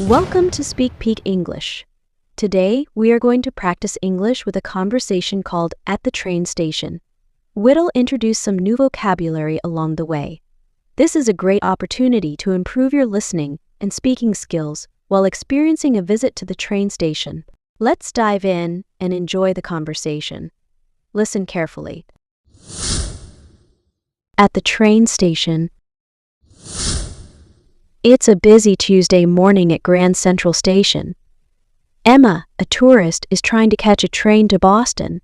Welcome to Speak Peak English. Today, we are going to practice English with a conversation called At the Train Station. Whit'll introduce some new vocabulary along the way. This is a great opportunity to improve your listening and speaking skills while experiencing a visit to the train station. Let's dive in and enjoy the conversation. Listen carefully. At the train station. It's a busy Tuesday morning at Grand Central Station. Emma, a tourist, is trying to catch a train to Boston.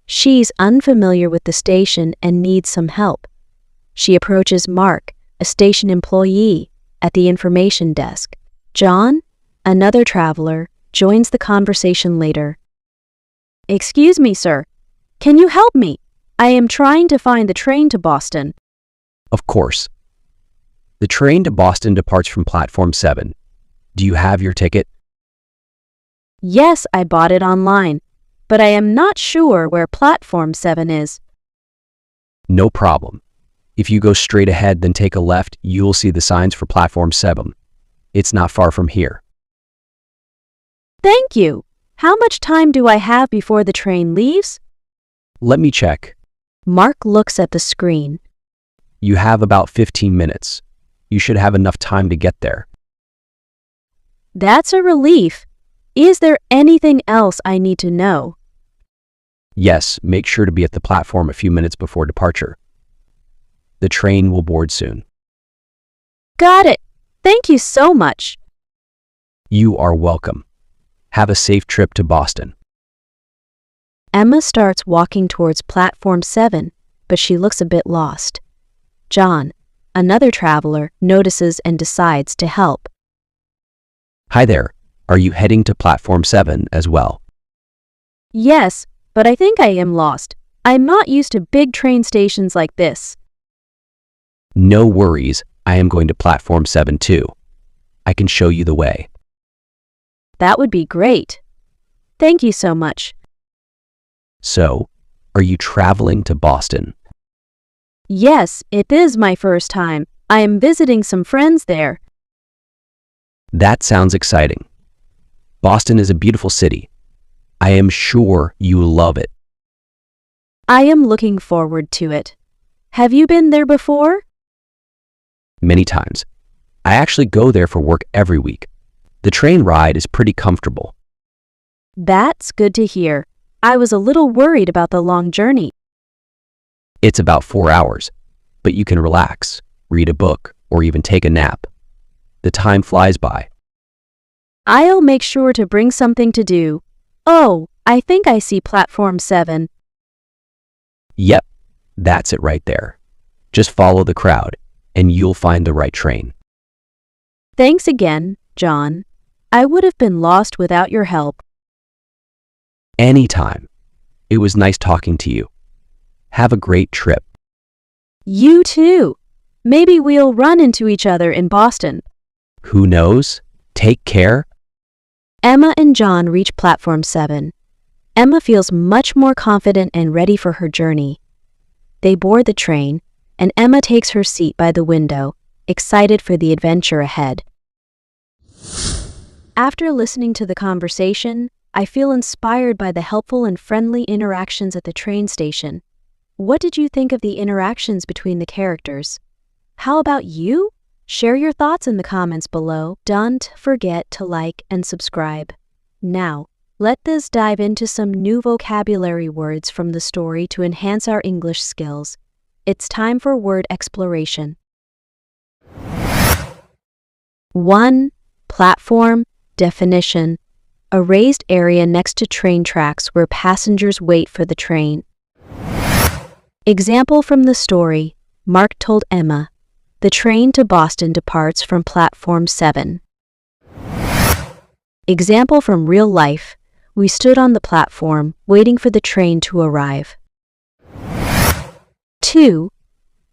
She's unfamiliar with the station and needs some help. She approaches Mark, a station employee, at the information desk. John, another traveler, joins the conversation later. "Excuse me, sir. Can you help me? I am trying to find the train to Boston." Of course. The train to Boston departs from platform 7. Do you have your ticket? Yes, I bought it online, but I am not sure where platform 7 is. No problem. If you go straight ahead, then take a left, you'll see the signs for platform 7. It's not far from here. Thank you. How much time do I have before the train leaves? Let me check. Mark looks at the screen. You have about 15 minutes. You should have enough time to get there. That's a relief. Is there anything else I need to know? Yes, make sure to be at the platform a few minutes before departure. The train will board soon. Got it. Thank you so much. You are welcome. Have a safe trip to Boston. Emma starts walking towards platform 7, but she looks a bit lost. John, another traveler, notices and decides to help. Hi there. Are you heading to platform 7 as well? Yes, but I think I am lost. I'm not used to big train stations like this. No worries. I am going to platform 7 too. I can show you the way. That would be great. Thank you so much. So, are you traveling to Boston? Yes, it is my first time. I am visiting some friends there. That sounds exciting. Boston is a beautiful city. I am sure you love it. I am looking forward to it. Have you been there before? Many times. I actually go there for work every week. The train ride is pretty comfortable. That's good to hear. I was a little worried about the long journey. It's about 4 hours, but you can relax, read a book, or even take a nap. The time flies by. I'll make sure to bring something to do. Oh, I think I see platform 7. Yep, that's it right there. Just follow the crowd, and you'll find the right train. Thanks again, John. I would have been lost without your help. Anytime. It was nice talking to you. Have a great trip. You too. Maybe we'll run into each other in Boston. Who knows? Take care. Emma and John reach platform 7. Emma feels much more confident and ready for her journey. They board the train, and Emma takes her seat by the window, excited for the adventure ahead. After listening to the conversation, I feel inspired by the helpful and friendly interactions at the train station. What did you think of the interactions between the characters? How about you? Share your thoughts in the comments below. Don't forget to like and subscribe. Now, let's dive into some new vocabulary words from the story to enhance our English skills. It's time for word exploration. 1. Platform. Definition: a raised area next to train tracks where passengers wait for the train. Example from the story: Mark told Emma, "The train to Boston departs from platform 7." Example from real life: we stood on the platform waiting for the train to arrive. 2.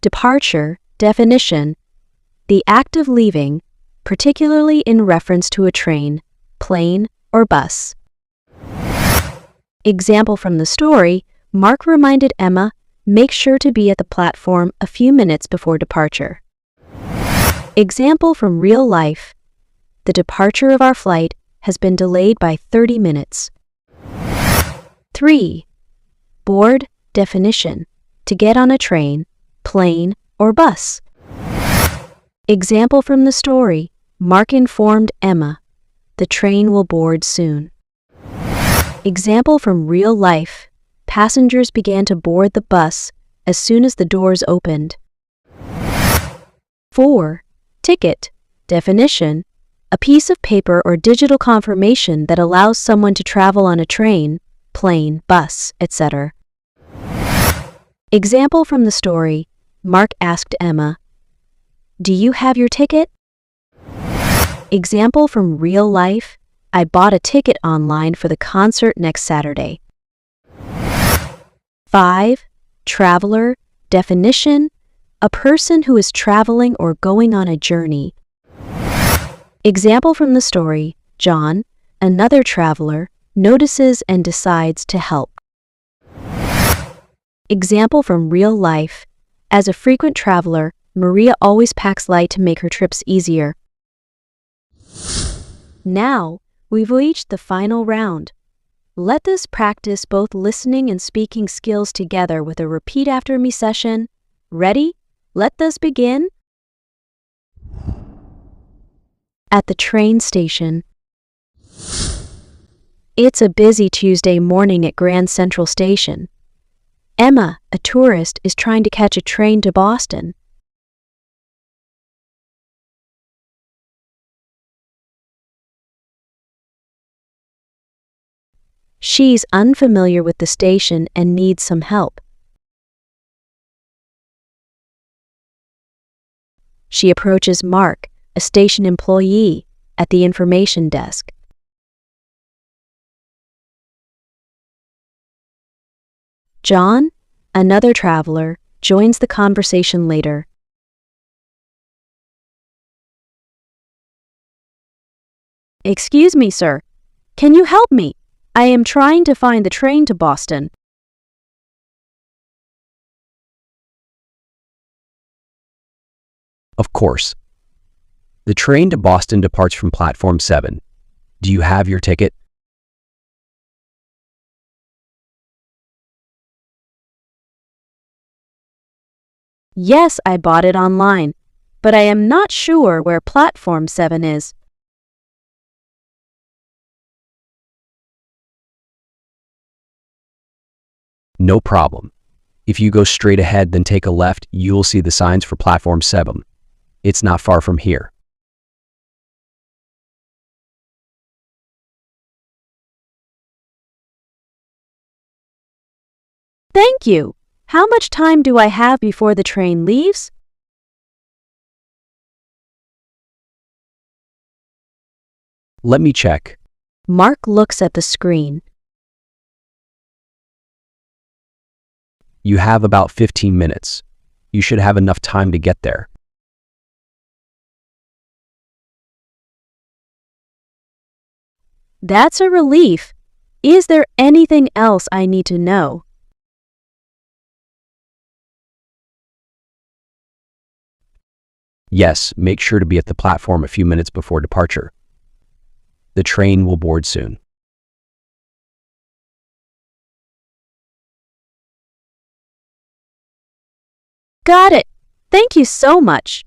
Departure. Definition: the act of leaving, particularly in reference to a train, plane, or bus. Example from the story: Mark reminded Emma, "Make sure to be at the platform a few minutes before departure." Example from real life: The departure of our flight has been delayed by 30 minutes. 3. Board definition: to get on a train, plane, or bus. Example from the story: Mark informed Emma, the train will board soon. Example from real life: passengers began to board the bus as soon as the doors opened. 4. Ticket definition: a piece of paper or digital confirmation that allows someone to travel on a train, plane, bus, etc. Example from the story: Mark asked Emma, "Do you have your ticket?" Example from real life: I bought a ticket online for the concert next Saturday. 5. Traveler definition: a person who is traveling or going on a journey. Example from the story: John, another traveler, notices and decides to help. Example from real life: as a frequent traveler, Maria always packs light to make her trips easier. Now, we've reached the final round. Let us practice both listening and speaking skills together with a repeat after me session. Ready? Let us begin. At the train station. It's a busy Tuesday morning at Grand Central Station. Emma, a tourist, is trying to catch a train to Boston. She's unfamiliar with the station and needs some help. She approaches Mark, a station employee, at the information desk. John, another traveler, joins the conversation later. "Excuse me, sir. Can you help me? I am trying to find the train to Boston." Of course. The train to Boston departs from platform 7. Do you have your ticket? "Yes, I bought it online, but I am not sure where platform 7 is." No problem. If you go straight ahead, then take a left, you will see the signs for platform 7. It's not far from here. Thank you. How much time do I have before the train leaves? Let me check. Mark looks at the screen. You have about 15 minutes. You should have enough time to get there. That's a relief. Is there anything else I need to know? Yes, make sure to be at the platform a few minutes before departure. The train will board soon. Got it. Thank you so much.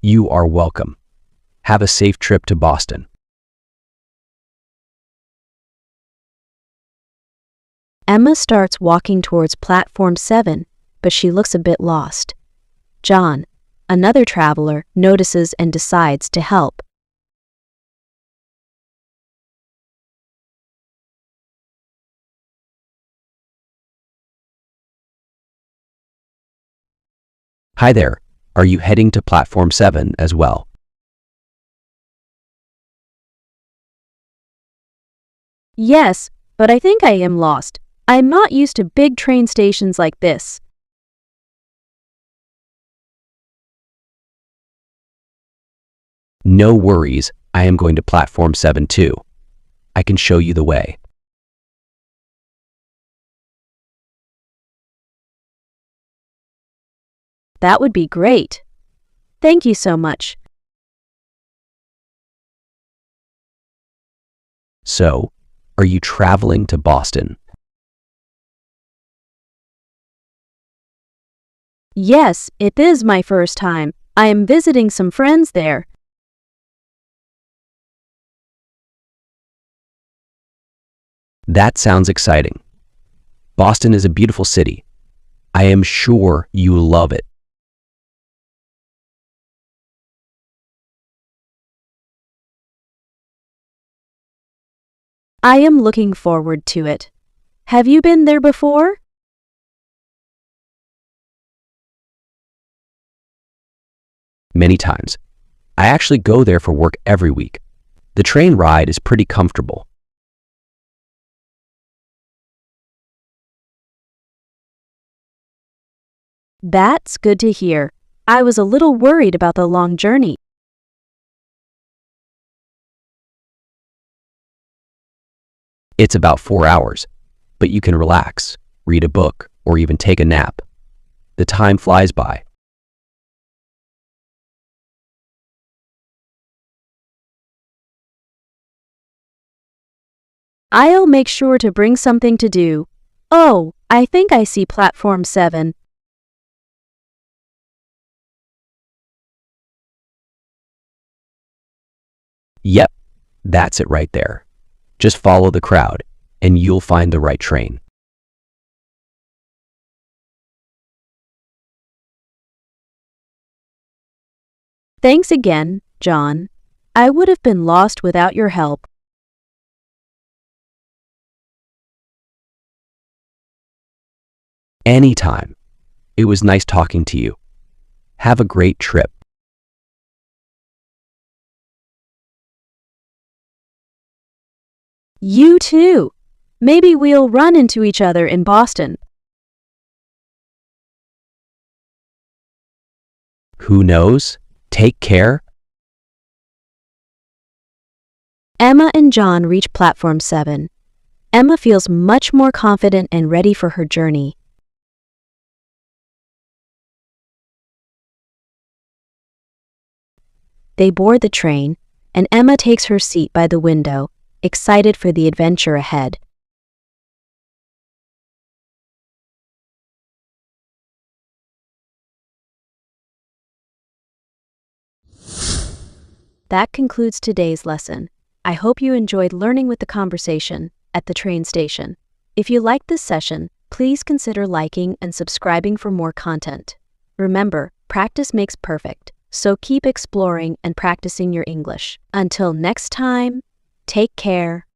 You are welcome. Have a safe trip to Boston. Emma starts walking towards platform 7, but she looks a bit lost. John, another traveler, notices and decides to help. Hi there. Are you heading to platform 7 as well? Yes, but I think I am lost. I'm not used to big train stations like this. No worries, I am going to platform 7 too. I can show you the way. That would be great. Thank you so much. So, are you traveling to Boston? Yes, it is my first time. I am visiting some friends there. That sounds exciting. Boston is a beautiful city. I am sure you will love it. I am looking forward to it. Have you been there before? Many times. I actually go there for work every week. The train ride is pretty comfortable. That's good to hear. I was a little worried about the long journey. It's about 4 hours, but you can relax, read a book, or even take a nap. The time flies by. I'll make sure to bring something to do. Oh, I think I see platform 7. Yep, that's it right there. Just follow the crowd, and you'll find the right train. Thanks again, John. I would have been lost without your help. Anytime. It was nice talking to you. Have a great trip. You too. Maybe we'll run into each other in Boston. Who knows? Take care. Emma and John reach platform 7. Emma feels much more confident and ready for her journey. They board the train, and Emma takes her seat by the window, excited for the adventure ahead. That concludes today's lesson. I hope you enjoyed learning with the conversation at the train station. If you liked this session, please consider liking and subscribing for more content. Remember, practice makes perfect, so keep exploring and practicing your English. Until next time, take care.